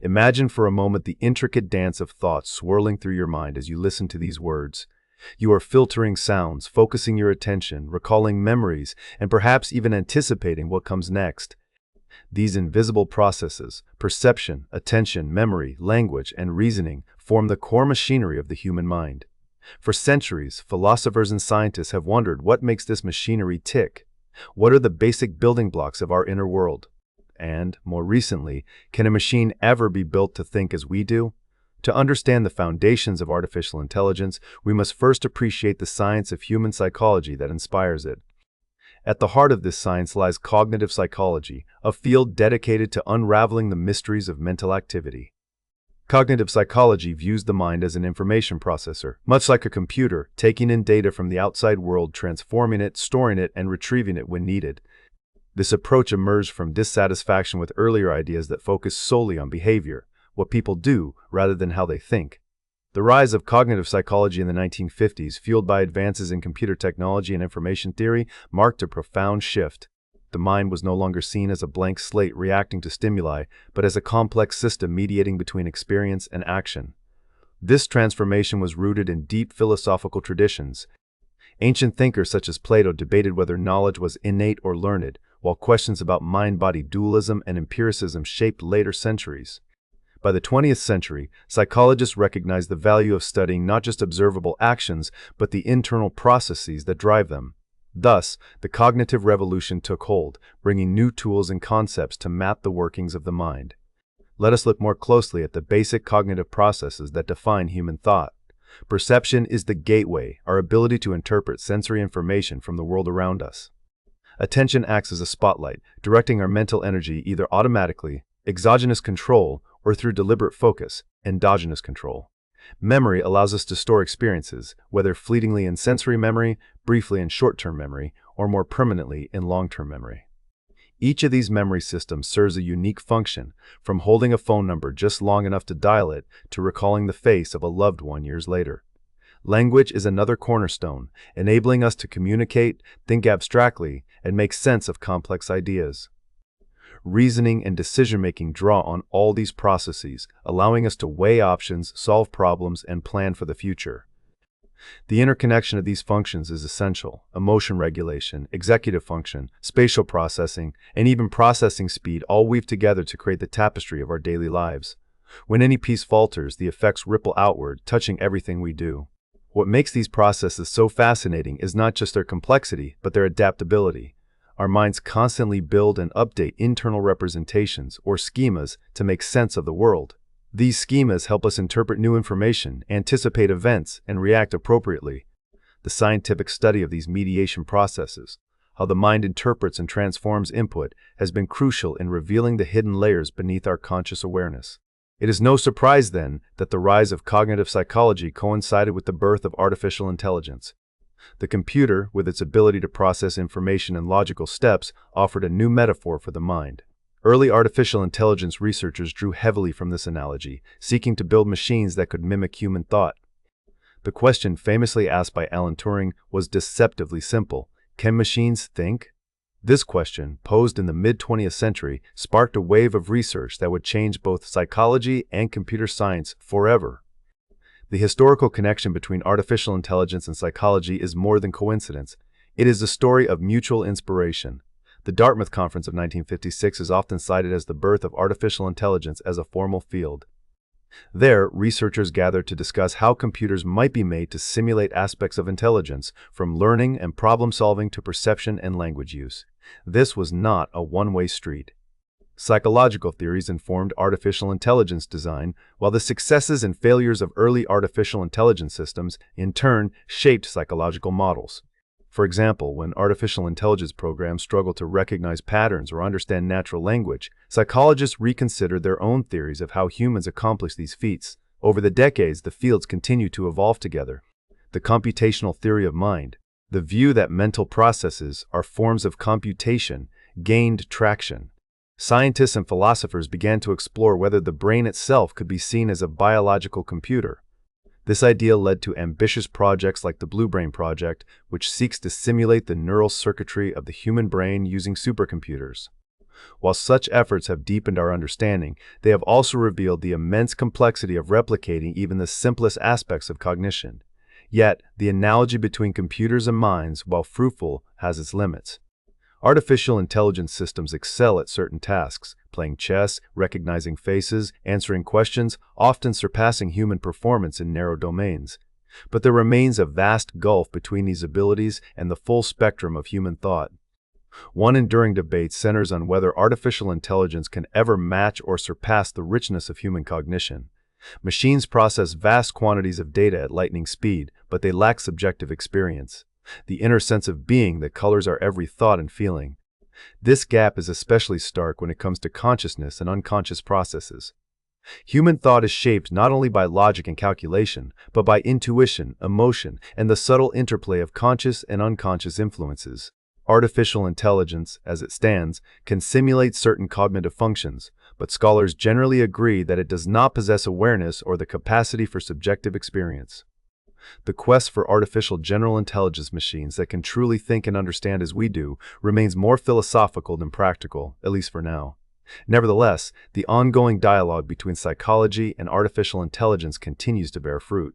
Imagine for a moment the intricate dance of thoughts swirling through your mind as you listen to these words. You are filtering sounds, focusing your attention, recalling memories, and perhaps even anticipating what comes next. These invisible processes, perception, attention, memory, language, and reasoning, form the core machinery of the human mind. For centuries, philosophers and scientists have wondered what makes this machinery tick. What are the basic building blocks of our inner world? And, more recently, can a machine ever be built to think as we do? To understand the foundations of artificial intelligence, we must first appreciate the science of human psychology that inspires it. At the heart of this science lies cognitive psychology, a field dedicated to unraveling the mysteries of mental activity. Cognitive psychology views the mind as an information processor, much like a computer, taking in data from the outside world, transforming it, storing it, and retrieving it when needed. This approach emerged from dissatisfaction with earlier ideas that focused solely on behavior, what people do, rather than how they think. The rise of cognitive psychology in the 1950s, fueled by advances in computer technology and information theory, marked a profound shift. The mind was no longer seen as a blank slate reacting to stimuli, but as a complex system mediating between experience and action. This transformation was rooted in deep philosophical traditions. Ancient thinkers such as Plato debated whether knowledge was innate or learned, while questions about mind-body dualism and empiricism shaped later centuries. By the 20th century, psychologists recognized the value of studying not just observable actions, but the internal processes that drive them. Thus, the cognitive revolution took hold, bringing new tools and concepts to map the workings of the mind. Let us look more closely at the basic cognitive processes that define human thought. Perception is the gateway, our ability to interpret sensory information from the world around us. Attention acts as a spotlight, directing our mental energy either automatically, exogenous control, or through deliberate focus, endogenous control. Memory allows us to store experiences, whether fleetingly in sensory memory, briefly in short-term memory, or more permanently in long-term memory. Each of these memory systems serves a unique function, from holding a phone number just long enough to dial it to recalling the face of a loved one years later. Language is another cornerstone, enabling us to communicate, think abstractly, and make sense of complex ideas. Reasoning and decision-making draw on all these processes, allowing us to weigh options, solve problems, and plan for the future. The interconnection of these functions is essential. Emotion regulation, executive function, spatial processing, and even processing speed all weave together to create the tapestry of our daily lives. When any piece falters, the effects ripple outward, touching everything we do. What makes these processes so fascinating is not just their complexity, but their adaptability. Our minds constantly build and update internal representations, or schemas, to make sense of the world. These schemas help us interpret new information, anticipate events, and react appropriately. The scientific study of these mediation processes, how the mind interprets and transforms input, has been crucial in revealing the hidden layers beneath our conscious awareness. It is no surprise, then, that the rise of cognitive psychology coincided with the birth of artificial intelligence. The computer, with its ability to process information in logical steps, offered a new metaphor for the mind. Early artificial intelligence researchers drew heavily from this analogy, seeking to build machines that could mimic human thought. The question famously asked by Alan Turing was deceptively simple: can machines think? This question, posed in the mid-20th century, sparked a wave of research that would change both psychology and computer science forever. The historical connection between artificial intelligence and psychology is more than coincidence. It is a story of mutual inspiration. The Dartmouth Conference of 1956 is often cited as the birth of artificial intelligence as a formal field. There, researchers gathered to discuss how computers might be made to simulate aspects of intelligence, from learning and problem-solving to perception and language use. This was not a one-way street. Psychological theories informed artificial intelligence design, while the successes and failures of early artificial intelligence systems, in turn, shaped psychological models. For example, when artificial intelligence programs struggled to recognize patterns or understand natural language, psychologists reconsidered their own theories of how humans accomplish these feats. Over the decades, the fields continued to evolve together. The computational theory of mind, the view that mental processes are forms of computation, gained traction. Scientists and philosophers began to explore whether the brain itself could be seen as a biological computer. This idea led to ambitious projects like the Blue Brain Project, which seeks to simulate the neural circuitry of the human brain using supercomputers. While such efforts have deepened our understanding, they have also revealed the immense complexity of replicating even the simplest aspects of cognition. Yet, the analogy between computers and minds, while fruitful, has its limits. Artificial intelligence systems excel at certain tasks, playing chess, recognizing faces, answering questions, often surpassing human performance in narrow domains. But there remains a vast gulf between these abilities and the full spectrum of human thought. One enduring debate centers on whether artificial intelligence can ever match or surpass the richness of human cognition. Machines process vast quantities of data at lightning speed, but they lack subjective experience, the inner sense of being that colors our every thought and feeling. This gap is especially stark when it comes to consciousness and unconscious processes. Human thought is shaped not only by logic and calculation, but by intuition, emotion, and the subtle interplay of conscious and unconscious influences. Artificial intelligence, as it stands, can simulate certain cognitive functions, but scholars generally agree that it does not possess awareness or the capacity for subjective experience. The quest for artificial general intelligence machines that can truly think and understand as we do remains more philosophical than practical, at least for now. Nevertheless, the ongoing dialogue between psychology and artificial intelligence continues to bear fruit.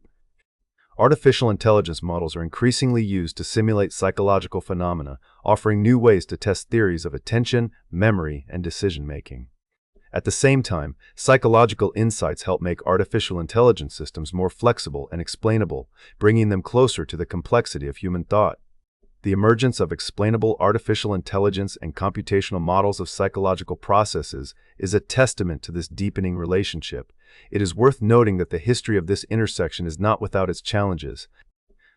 Artificial intelligence models are increasingly used to simulate psychological phenomena, offering new ways to test theories of attention, memory, and decision-making. At the same time, psychological insights help make artificial intelligence systems more flexible and explainable, bringing them closer to the complexity of human thought. The emergence of explainable artificial intelligence and computational models of psychological processes is a testament to this deepening relationship. It is worth noting that the history of this intersection is not without its challenges.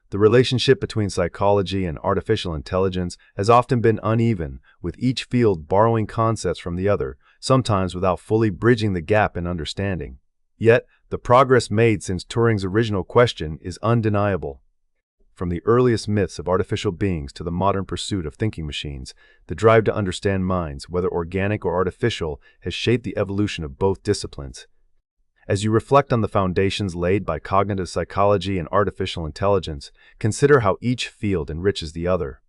The relationship between psychology and artificial intelligence has often been uneven, with each field borrowing concepts from the other, sometimes without fully bridging the gap in understanding. Yet, the progress made since Turing's original question is undeniable. From the earliest myths of artificial beings to the modern pursuit of thinking machines, the drive to understand minds, whether organic or artificial, has shaped the evolution of both disciplines. As you reflect on the foundations laid by cognitive psychology and artificial intelligence, consider how each field enriches the other.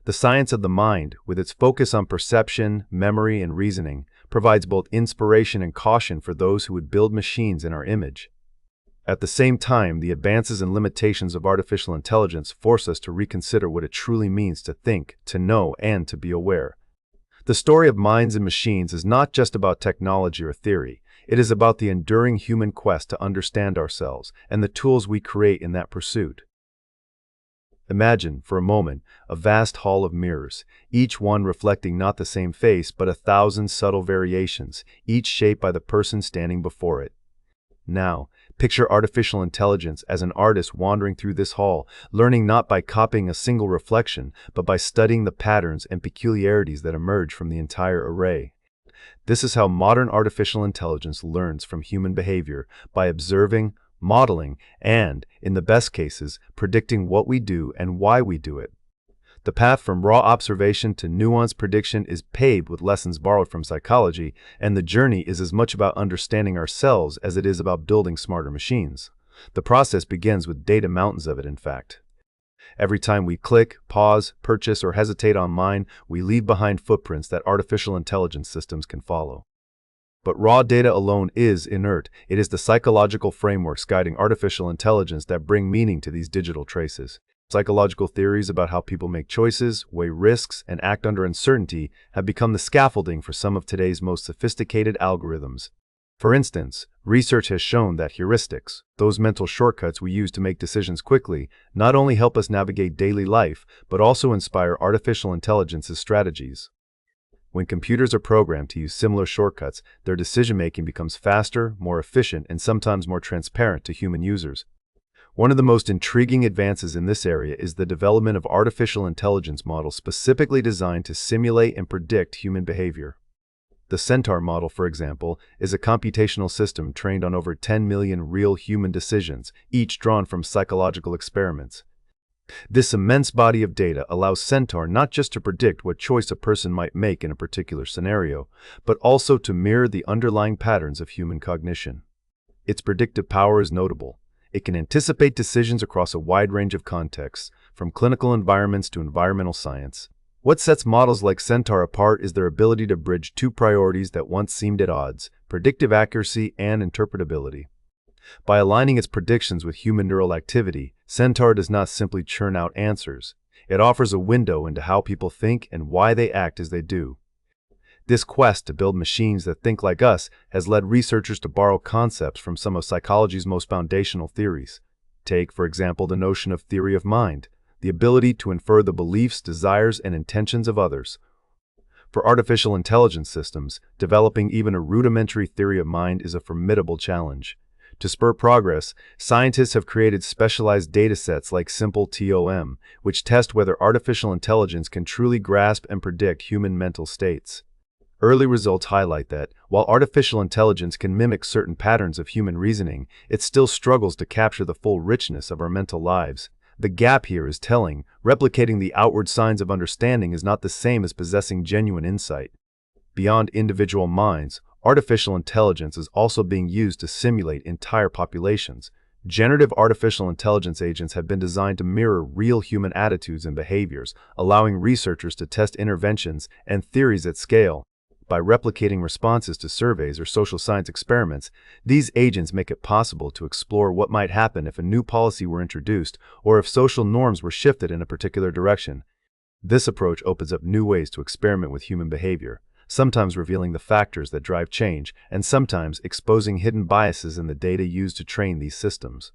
The science of the mind, with its focus on perception, memory, and reasoning, provides both inspiration and caution for those who would build machines in our image. At the same time, the advances and limitations of artificial intelligence force us to reconsider what it truly means to think, to know, and to be aware. The story of minds and machines is not just about technology or theory. It is about the enduring human quest to understand ourselves and the tools we create in that pursuit. Imagine, for a moment, a vast hall of mirrors, each one reflecting not the same face but 1,000 subtle variations, each shaped by the person standing before it. Now, picture artificial intelligence as an artist wandering through this hall, learning not by copying a single reflection, but by studying the patterns and peculiarities that emerge from the entire array. This is how modern artificial intelligence learns from human behavior, by observing, modeling, and, in the best cases, predicting what we do and why we do it. The path from raw observation to nuanced prediction is paved with lessons borrowed from psychology, and the journey is as much about understanding ourselves as it is about building smarter machines. The process begins with data mountains of it, in fact. Every time we click, pause, purchase, or hesitate online, we leave behind footprints that artificial intelligence systems can follow. But raw data alone is inert. It is the psychological frameworks guiding artificial intelligence that bring meaning to these digital traces. Psychological theories about how people make choices, weigh risks, and act under uncertainty have become the scaffolding for some of today's most sophisticated algorithms. For instance, research has shown that heuristics, those mental shortcuts we use to make decisions quickly, not only help us navigate daily life, but also inspire artificial intelligence's strategies. When computers are programmed to use similar shortcuts, their decision-making becomes faster, more efficient, and sometimes more transparent to human users. One of the most intriguing advances in this area is the development of artificial intelligence models specifically designed to simulate and predict human behavior. The Centaur model, for example, is a computational system trained on over 10 million real human decisions, each drawn from psychological experiments. This immense body of data allows Centaur not just to predict what choice a person might make in a particular scenario, but also to mirror the underlying patterns of human cognition. Its predictive power is notable. It can anticipate decisions across a wide range of contexts, from clinical environments to environmental science. What sets models like Centaur apart is their ability to bridge two priorities that once seemed at odds: predictive accuracy and interpretability. By aligning its predictions with human neural activity, Centaur does not simply churn out answers. It offers a window into how people think and why they act as they do. This quest to build machines that think like us has led researchers to borrow concepts from some of psychology's most foundational theories. Take, for example, the notion of theory of mind, the ability to infer the beliefs, desires, and intentions of others. For artificial intelligence systems, developing even a rudimentary theory of mind is a formidable challenge. To spur progress, scientists have created specialized datasets like SimpleTOM, which test whether artificial intelligence can truly grasp and predict human mental states. Early results highlight that, while artificial intelligence can mimic certain patterns of human reasoning, it still struggles to capture the full richness of our mental lives. The gap here is telling. Replicating the outward signs of understanding is not the same as possessing genuine insight. Beyond individual minds, artificial intelligence is also being used to simulate entire populations. Generative artificial intelligence agents have been designed to mirror real human attitudes and behaviors, allowing researchers to test interventions and theories at scale. By replicating responses to surveys or social science experiments, these agents make it possible to explore what might happen if a new policy were introduced or if social norms were shifted in a particular direction. This approach opens up new ways to experiment with human behavior, sometimes revealing the factors that drive change and sometimes exposing hidden biases in the data used to train these systems.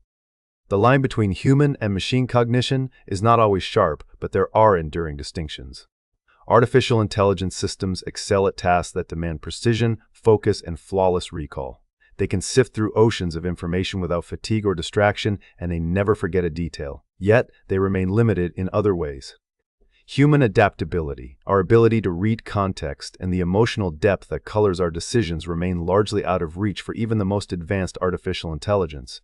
The line between human and machine cognition is not always sharp, but there are enduring distinctions. Artificial intelligence systems excel at tasks that demand precision, focus, and flawless recall. They can sift through oceans of information without fatigue or distraction, and they never forget a detail. Yet, they remain limited in other ways. Human adaptability, our ability to read context, and the emotional depth that colors our decisions remain largely out of reach for even the most advanced artificial intelligence.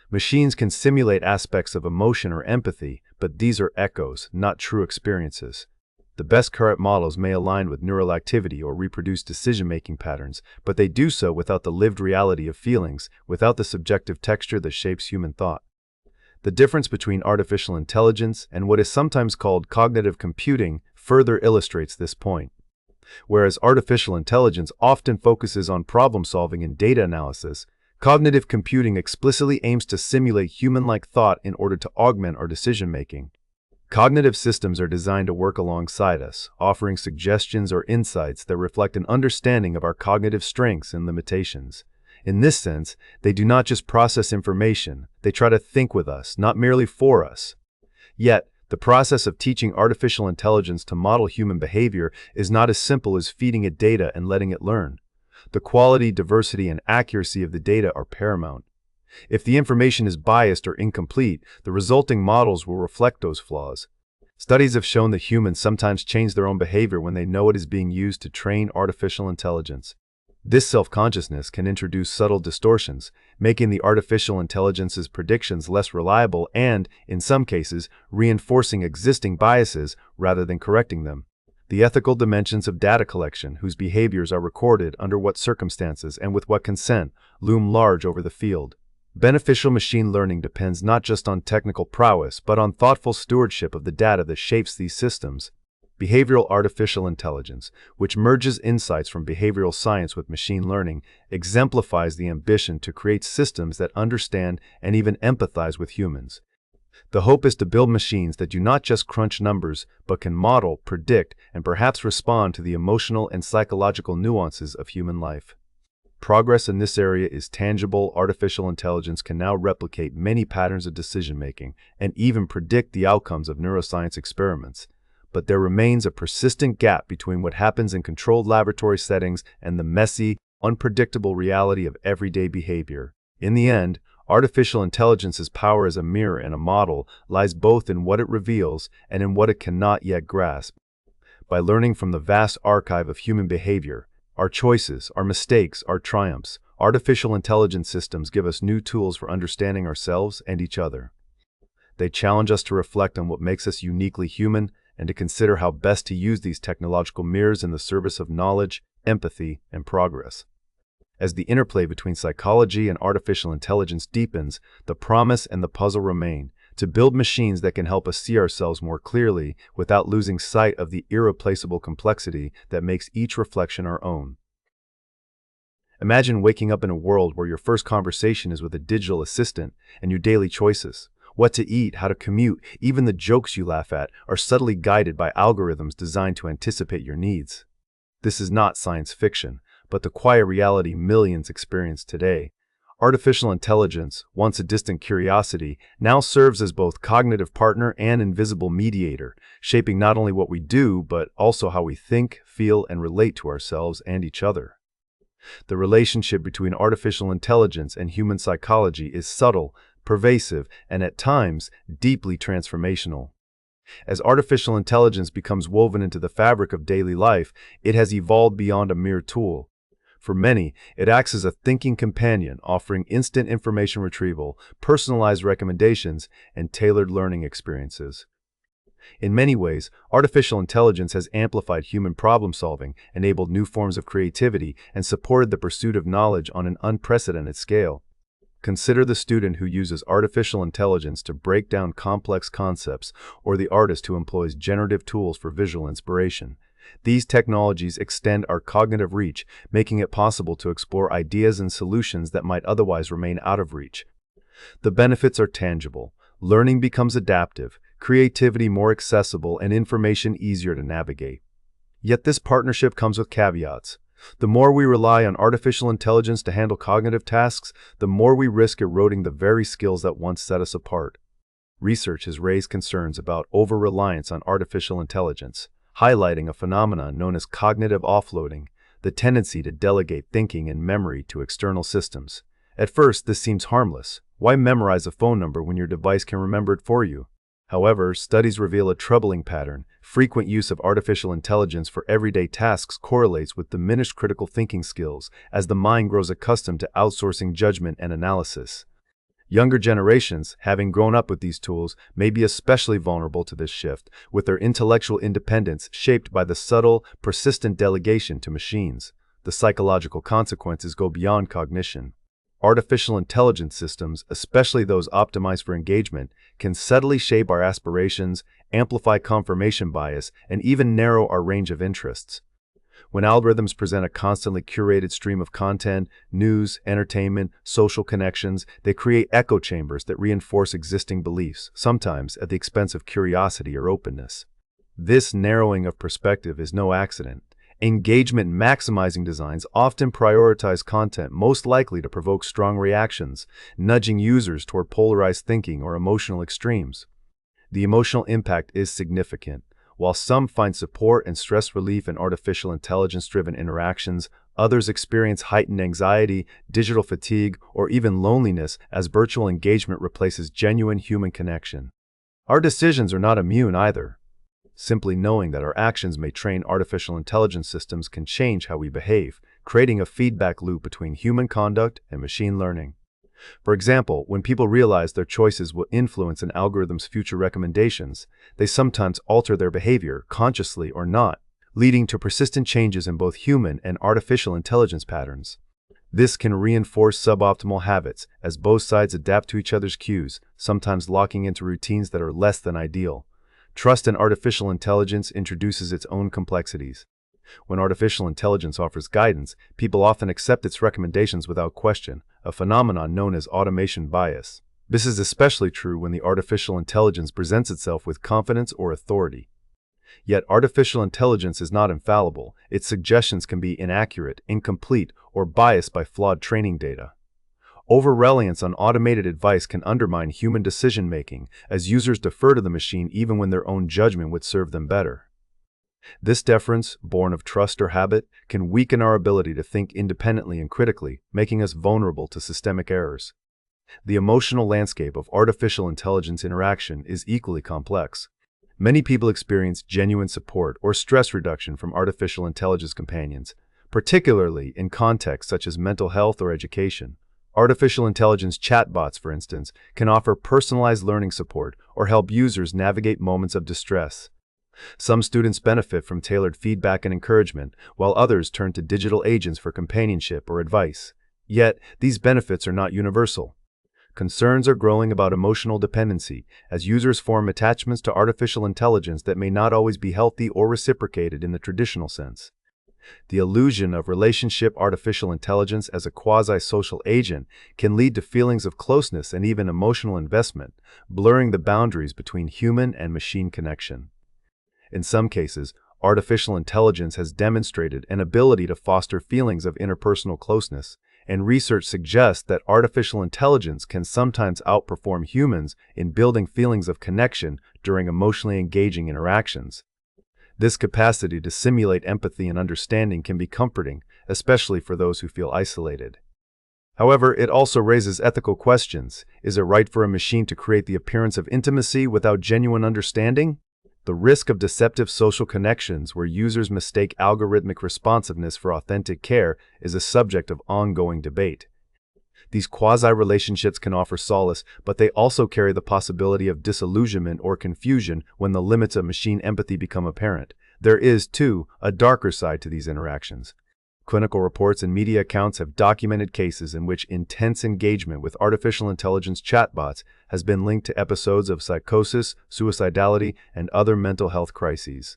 Machines can simulate aspects of emotion or empathy, but these are echoes, not true experiences. The best current models may align with neural activity or reproduce decision-making patterns, but they do so without the lived reality of feelings, without the subjective texture that shapes human thought. The difference between artificial intelligence and what is sometimes called cognitive computing further illustrates this point. Whereas artificial intelligence often focuses on problem-solving and data analysis, cognitive computing explicitly aims to simulate human-like thought in order to augment our decision-making. Cognitive systems are designed to work alongside us, offering suggestions or insights that reflect an understanding of our cognitive strengths and limitations. In this sense, they do not just process information, they try to think with us, not merely for us. Yet, the process of teaching artificial intelligence to model human behavior is not as simple as feeding it data and letting it learn. The quality, diversity, and accuracy of the data are paramount. If the information is biased or incomplete, the resulting models will reflect those flaws. Studies have shown that humans sometimes change their own behavior when they know it is being used to train artificial intelligence. This self-consciousness can introduce subtle distortions, making the artificial intelligence's predictions less reliable and, in some cases, reinforcing existing biases rather than correcting them. The ethical dimensions of data collection, whose behaviors are recorded under what circumstances and with what consent, loom large over the field. Beneficial machine learning depends not just on technical prowess, but on thoughtful stewardship of the data that shapes these systems. Behavioral artificial intelligence, which merges insights from behavioral science with machine learning, exemplifies the ambition to create systems that understand and even empathize with humans. The hope is to build machines that do not just crunch numbers, but can model, predict, and perhaps respond to the emotional and psychological nuances of human life. Progress in this area is tangible. Artificial intelligence can now replicate many patterns of decision-making and even predict the outcomes of neuroscience experiments. But there remains a persistent gap between what happens in controlled laboratory settings and the messy, unpredictable reality of everyday behavior. In the end, artificial intelligence's power as a mirror and a model lies both in what it reveals and in what it cannot yet grasp. By learning from the vast archive of human behavior, our choices, our mistakes, our triumphs, artificial intelligence systems give us new tools for understanding ourselves and each other. They challenge us to reflect on what makes us uniquely human and to consider how best to use these technological mirrors in the service of knowledge, empathy, and progress. As the interplay between psychology and artificial intelligence deepens, the promise and the puzzle remain. to build machines that can help us see ourselves more clearly without losing sight of the irreplaceable complexity that makes each reflection our own. Imagine waking up in a world where your first conversation is with a digital assistant and your daily choices. What to eat, how to commute, even the jokes you laugh at are subtly guided by algorithms designed to anticipate your needs. This is not science fiction, but the quiet reality millions experience today. Artificial intelligence, once a distant curiosity, now serves as both cognitive partner and invisible mediator, shaping not only what we do, but also how we think, feel, and relate to ourselves and each other. The relationship between artificial intelligence and human psychology is subtle, pervasive, and at times, deeply transformational. As artificial intelligence becomes woven into the fabric of daily life, it has evolved beyond a mere tool. For many, it acts as a thinking companion, offering instant information retrieval, personalized recommendations, and tailored learning experiences. In many ways, artificial intelligence has amplified human problem-solving, enabled new forms of creativity, and supported the pursuit of knowledge on an unprecedented scale. Consider the student who uses artificial intelligence to break down complex concepts, or the artist who employs generative tools for visual inspiration. These technologies extend our cognitive reach, making it possible to explore ideas and solutions that might otherwise remain out of reach. The benefits are tangible. Learning becomes adaptive, creativity more accessible, and information easier to navigate. Yet this partnership comes with caveats. The more we rely on artificial intelligence to handle cognitive tasks, the more we risk eroding the very skills that once set us apart. Research has raised concerns about over-reliance on artificial intelligence, highlighting a phenomenon known as cognitive offloading, the tendency to delegate thinking and memory to external systems. At first, this seems harmless. Why memorize a phone number when your device can remember it for you? However, studies reveal a troubling pattern. Frequent use of artificial intelligence for everyday tasks correlates with diminished critical thinking skills as the mind grows accustomed to outsourcing judgment and analysis. Younger generations, having grown up with these tools, may be especially vulnerable to this shift, with their intellectual independence shaped by the subtle, persistent delegation to machines. The psychological consequences go beyond cognition. Artificial intelligence systems, especially those optimized for engagement, can subtly shape our aspirations, amplify confirmation bias, and even narrow our range of interests. When algorithms present a constantly curated stream of content, news, entertainment, social connections, they create echo chambers that reinforce existing beliefs, sometimes at the expense of curiosity or openness. This narrowing of perspective is no accident. Engagement-maximizing designs often prioritize content most likely to provoke strong reactions, nudging users toward polarized thinking or emotional extremes. The emotional impact is significant. While some find support and stress relief in artificial intelligence-driven interactions, others experience heightened anxiety, digital fatigue, or even loneliness as virtual engagement replaces genuine human connection. Our decisions are not immune either. Simply knowing that our actions may train artificial intelligence systems can change how we behave, creating a feedback loop between human conduct and machine learning. For example, when people realize their choices will influence an algorithm's future recommendations, they sometimes alter their behavior, consciously or not, leading to persistent changes in both human and artificial intelligence patterns. This can reinforce suboptimal habits as both sides adapt to each other's cues, sometimes locking into routines that are less than ideal. Trust in artificial intelligence introduces its own complexities. When artificial intelligence offers guidance, people often accept its recommendations without question, a phenomenon known as automation bias. This is especially true when the artificial intelligence presents itself with confidence or authority. Yet artificial intelligence is not infallible. Its suggestions can be inaccurate, incomplete, or biased by flawed training data. Over-reliance on automated advice can undermine human decision-making, as users defer to the machine even when their own judgment would serve them better. This deference, born of trust or habit, can weaken our ability to think independently and critically, making us vulnerable to systemic errors. The emotional landscape of artificial intelligence interaction is equally complex. Many people experience genuine support or stress reduction from artificial intelligence companions, particularly in contexts such as mental health or education. Artificial intelligence chatbots, for instance, can offer personalized learning support or help users navigate moments of distress. Some students benefit from tailored feedback and encouragement, while others turn to digital agents for companionship or advice. Yet, these benefits are not universal. concerns are growing about emotional dependency as users form attachments to artificial intelligence that may not always be healthy or reciprocated in the traditional sense. The illusion of relationship artificial intelligence as a quasi-social agent can lead to feelings of closeness and even emotional investment, blurring the boundaries between human and machine connection. In some cases, artificial intelligence has demonstrated an ability to foster feelings of interpersonal closeness, and research suggests that artificial intelligence can sometimes outperform humans in building feelings of connection during emotionally engaging interactions. This capacity to simulate empathy and understanding can be comforting, especially for those who feel isolated. However, it also raises ethical questions. Is it right for a machine to create the appearance of intimacy without genuine understanding? The risk of deceptive social connections where users mistake algorithmic responsiveness for authentic care is a subject of ongoing debate. These quasi-relationships can offer solace, but they also carry the possibility of disillusionment or confusion when the limits of machine empathy become apparent. There is, too, a darker side to these interactions. Clinical reports and media accounts have documented cases in which intense engagement with artificial intelligence chatbots has been linked to episodes of psychosis, suicidality, and other mental health crises.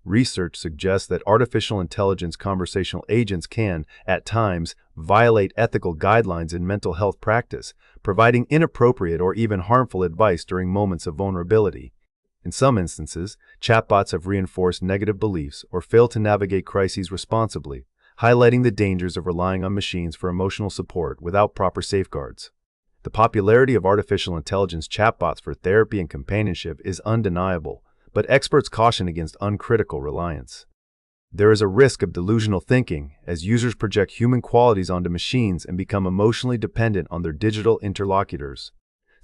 Research suggests that artificial intelligence conversational agents can, at times, violate ethical guidelines in mental health practice, providing inappropriate or even harmful advice during moments of vulnerability. In some instances, chatbots have reinforced negative beliefs or failed to navigate crises responsibly, highlighting the dangers of relying on machines for emotional support without proper safeguards. The popularity of artificial intelligence chatbots for therapy and companionship is undeniable, but experts caution against uncritical reliance. There is a risk of delusional thinking as users project human qualities onto machines and become emotionally dependent on their digital interlocutors.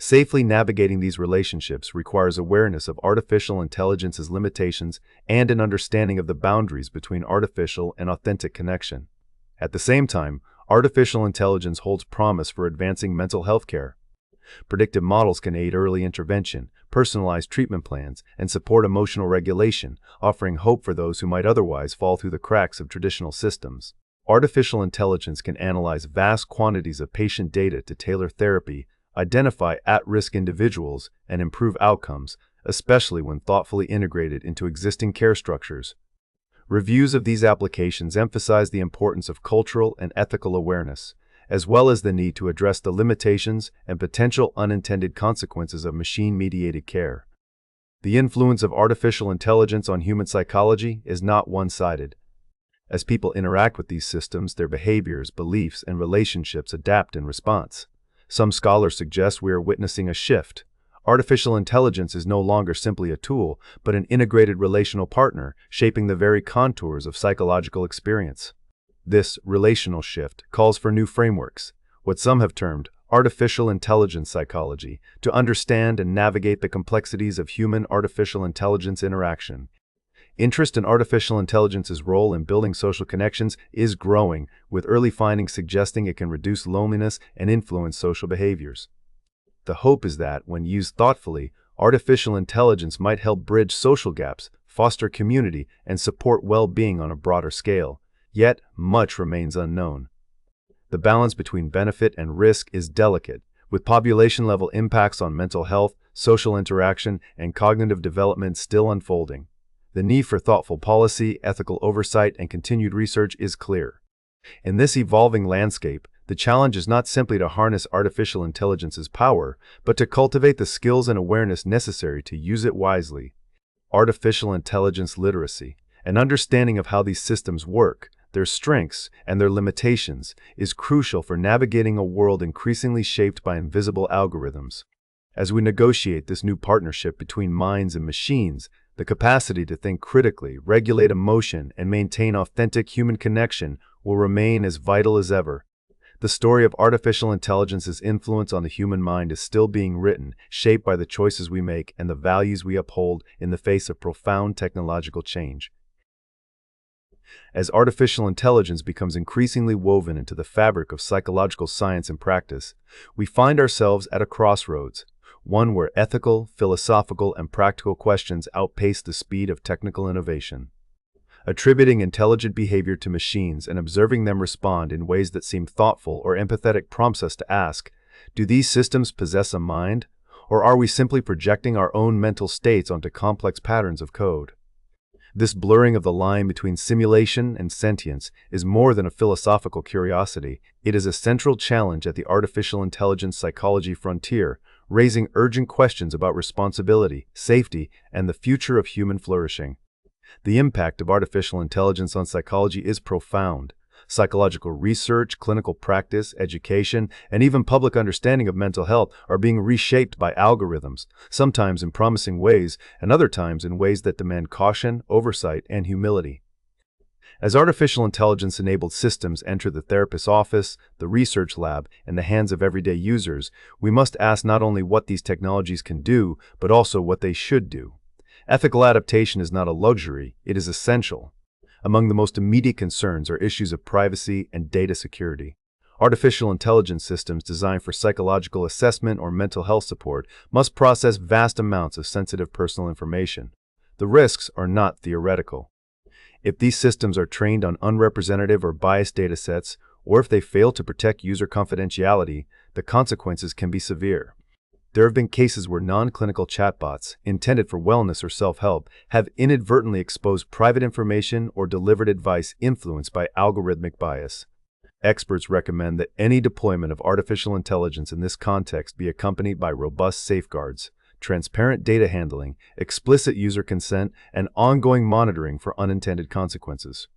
Safely navigating these relationships requires awareness of artificial intelligence's limitations and an understanding of the boundaries between artificial and authentic connection. At the same time, artificial intelligence holds promise for advancing mental health care. Predictive models can aid early intervention, personalize treatment plans, and support emotional regulation, offering hope for those who might otherwise fall through the cracks of traditional systems. Artificial intelligence can analyze vast quantities of patient data to tailor therapy, identify at-risk individuals, and improve outcomes, especially when thoughtfully integrated into existing care structures. Reviews of these applications emphasize the importance of cultural and ethical awareness, as well as the need to address the limitations and potential unintended consequences of machine-mediated care. The influence of artificial intelligence on human psychology is not one-sided. As people interact with these systems, their behaviors, beliefs, and relationships adapt in response. Some scholars suggest we are witnessing a shift. Artificial intelligence is no longer simply a tool, but an integrated relational partner, shaping the very contours of psychological experience. This relational shift calls for new frameworks, what some have termed artificial intelligence psychology, to understand and navigate the complexities of human-artificial intelligence interaction. Interest in artificial intelligence's role in building social connections is growing, with early findings suggesting it can reduce loneliness and influence social behaviors. The hope is that, when used thoughtfully, artificial intelligence might help bridge social gaps, foster community, and support well-being on a broader scale. Yet, much remains unknown. The balance between benefit and risk is delicate, with population-level impacts on mental health, social interaction, and cognitive development still unfolding. The need for thoughtful policy, ethical oversight, and continued research is clear. In this evolving landscape, the challenge is not simply to harness artificial intelligence's power, but to cultivate the skills and awareness necessary to use it wisely. Artificial intelligence literacy, an understanding of how these systems work, their strengths, and their limitations, is crucial for navigating a world increasingly shaped by invisible algorithms. As we negotiate this new partnership between minds and machines, the capacity to think critically, regulate emotion, and maintain authentic human connection will remain as vital as ever. The story of artificial intelligence's influence on the human mind is still being written, shaped by the choices we make and the values we uphold in the face of profound technological change. As artificial intelligence becomes increasingly woven into the fabric of psychological science and practice, we find ourselves at a crossroads, one where ethical, philosophical, and practical questions outpace the speed of technical innovation. Attributing intelligent behavior to machines and observing them respond in ways that seem thoughtful or empathetic prompts us to ask, Do these systems possess a mind, or are we simply projecting our own mental states onto complex patterns of code? This blurring of the line between simulation and sentience is more than a philosophical curiosity. It is a central challenge at the artificial intelligence psychology frontier, raising urgent questions about responsibility, safety, and the future of human flourishing. The impact of artificial intelligence on psychology is profound. Psychological research, clinical practice, education, and even public understanding of mental health are being reshaped by algorithms, sometimes in promising ways, and other times in ways that demand caution, oversight, and humility. As artificial intelligence-enabled systems enter the therapist's office, the research lab, and the hands of everyday users, we must ask not only what these technologies can do, but also what they should do. Ethical adaptation is not a luxury, it is essential. Among the most immediate concerns are issues of privacy and data security. Artificial intelligence systems designed for psychological assessment or mental health support must process vast amounts of sensitive personal information. The risks are not theoretical. If these systems are trained on unrepresentative or biased datasets, or if they fail to protect user confidentiality, the consequences can be severe. There have been cases where non-clinical chatbots, intended for wellness or self-help, have inadvertently exposed private information or delivered advice influenced by algorithmic bias. Experts recommend that any deployment of artificial intelligence in this context be accompanied by robust safeguards, transparent data handling, explicit user consent, and ongoing monitoring for unintended consequences.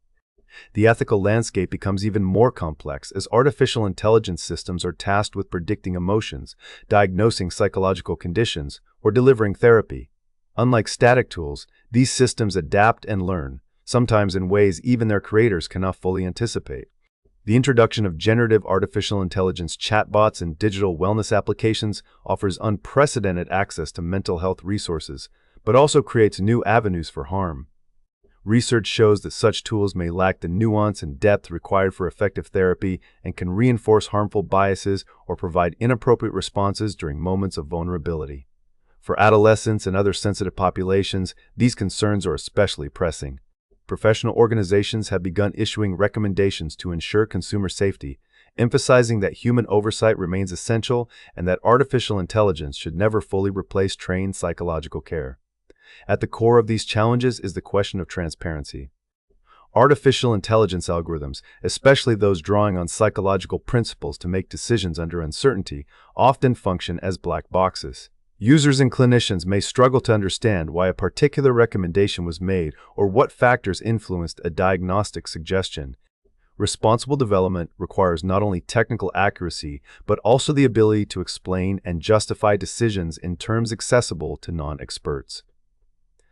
The ethical landscape becomes even more complex as artificial intelligence systems are tasked with predicting emotions, diagnosing psychological conditions, or delivering therapy. Unlike static tools, these systems adapt and learn, sometimes in ways even their creators cannot fully anticipate. The introduction of generative artificial intelligence chatbots and digital wellness applications offers unprecedented access to mental health resources, but also creates new avenues for harm. Research shows that such tools may lack the nuance and depth required for effective therapy and can reinforce harmful biases or provide inappropriate responses during moments of vulnerability. For adolescents and other sensitive populations, these concerns are especially pressing. Professional organizations have begun issuing recommendations to ensure consumer safety, emphasizing that human oversight remains essential and that artificial intelligence should never fully replace trained psychological care. At the core of these challenges is the question of transparency. Artificial intelligence algorithms, especially those drawing on psychological principles to make decisions under uncertainty, often function as black boxes. Users and clinicians may struggle to understand why a particular recommendation was made or what factors influenced a diagnostic suggestion. Responsible development requires not only technical accuracy, but also the ability to explain and justify decisions in terms accessible to non-experts.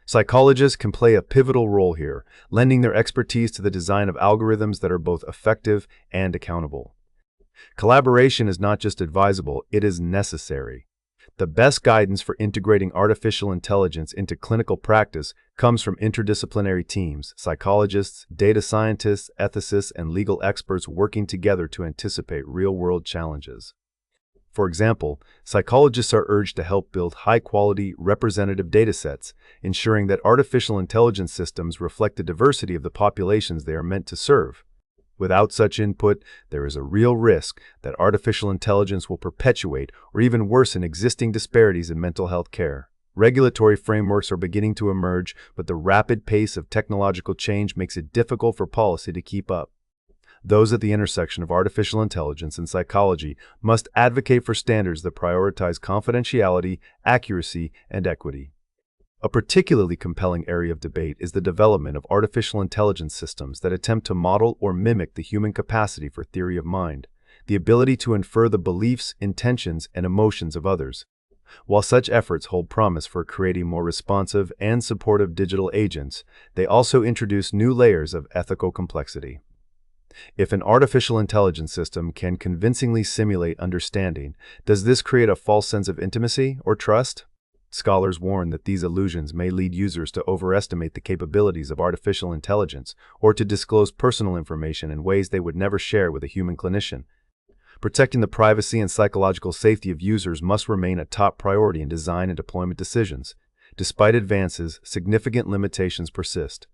Psychologists can play a pivotal role here, lending their expertise to the design of algorithms that are both effective and accountable. Collaboration is not just advisable, it is necessary. The best guidance for integrating artificial intelligence into clinical practice comes from interdisciplinary teams, psychologists, data scientists, ethicists, and legal experts working together to anticipate real-world challenges. For example, psychologists are urged to help build high-quality, representative datasets, ensuring that artificial intelligence systems reflect the diversity of the populations they are meant to serve. Without such input, there is a real risk that artificial intelligence will perpetuate or even worsen existing disparities in mental health care. Regulatory frameworks are beginning to emerge, but the rapid pace of technological change makes it difficult for policy to keep up. Those at the intersection of artificial intelligence and psychology must advocate for standards that prioritize confidentiality, accuracy, and equity. A particularly compelling area of debate is the development of artificial intelligence systems that attempt to model or mimic the human capacity for theory of mind, the ability to infer the beliefs, intentions, and emotions of others. While such efforts hold promise for creating more responsive and supportive digital agents, they also introduce new layers of ethical complexity. If an artificial intelligence system can convincingly simulate understanding, does this create a false sense of intimacy or trust? Scholars warn that these illusions may lead users to overestimate the capabilities of artificial intelligence or to disclose personal information in ways they would never share with a human clinician. Protecting the privacy and psychological safety of users must remain a top priority in design and deployment decisions. Despite advances, significant limitations persist.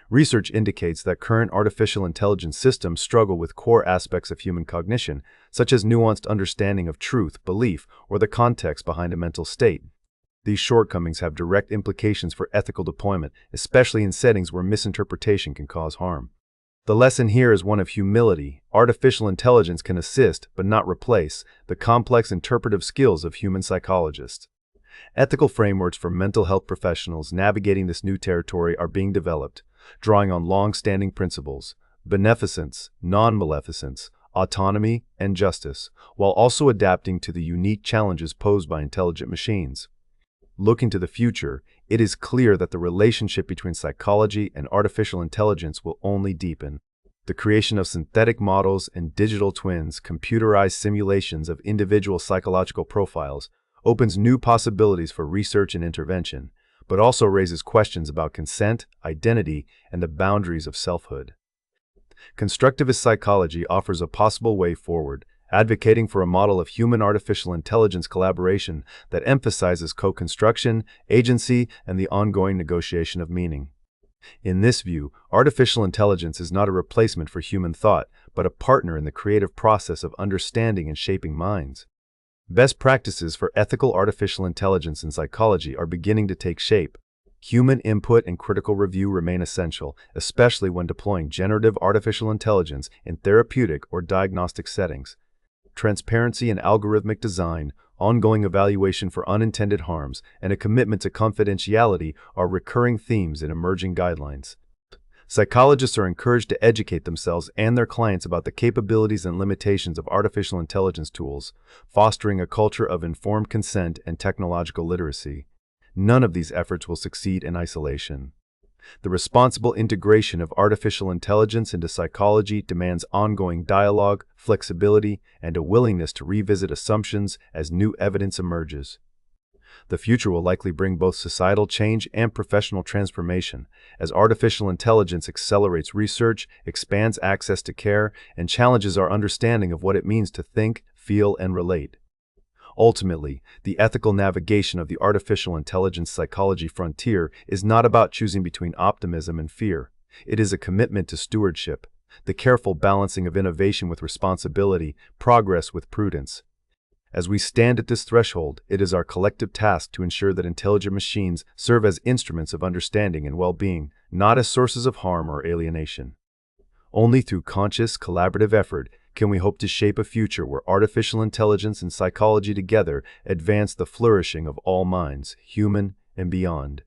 Research indicates that current artificial intelligence systems struggle with core aspects of human cognition, such as nuanced understanding of truth, belief, or the context behind a mental state. These shortcomings have direct implications for ethical deployment, especially in settings where misinterpretation can cause harm. The lesson here is one of humility. Artificial intelligence can assist, but not replace, the complex interpretive skills of human psychologists. Ethical frameworks for mental health professionals navigating this new territory are being developed, drawing on long-standing principles: beneficence, non-maleficence, autonomy, and justice, while also adapting to the unique challenges posed by intelligent machines. Looking to the future, it is clear that the relationship between psychology and artificial intelligence will only deepen. The creation of synthetic models and digital twins, computerized simulations of individual psychological profiles, opens new possibilities for research and intervention, but also raises questions about consent, identity, and the boundaries of selfhood. Constructivist psychology offers a possible way forward, advocating for a model of human-artificial intelligence collaboration that emphasizes co-construction, agency, and the ongoing negotiation of meaning. In this view, artificial intelligence is not a replacement for human thought, but a partner in the creative process of understanding and shaping minds. Best practices for ethical artificial intelligence in psychology are beginning to take shape. Human input and critical review remain essential, especially when deploying generative artificial intelligence in therapeutic or diagnostic settings. Transparency and algorithmic design, ongoing evaluation for unintended harms, and a commitment to confidentiality are recurring themes in emerging guidelines. Psychologists are encouraged to educate themselves and their clients about the capabilities and limitations of artificial intelligence tools, fostering a culture of informed consent and technological literacy. None of these efforts will succeed in isolation. The responsible integration of artificial intelligence into psychology demands ongoing dialogue, flexibility, and a willingness to revisit assumptions as new evidence emerges. The future will likely bring both societal change and professional transformation, as artificial intelligence accelerates research, expands access to care, and challenges our understanding of what it means to think, feel, and relate. Ultimately, the ethical navigation of the artificial intelligence psychology frontier is not about choosing between optimism and fear. It is a commitment to stewardship, the careful balancing of innovation with responsibility, progress with prudence. As we stand at this threshold, it is our collective task to ensure that intelligent machines serve as instruments of understanding and well-being, not as sources of harm or alienation. Only through conscious, collaborative effort can we hope to shape a future where artificial intelligence and psychology together advance the flourishing of all minds, human and beyond.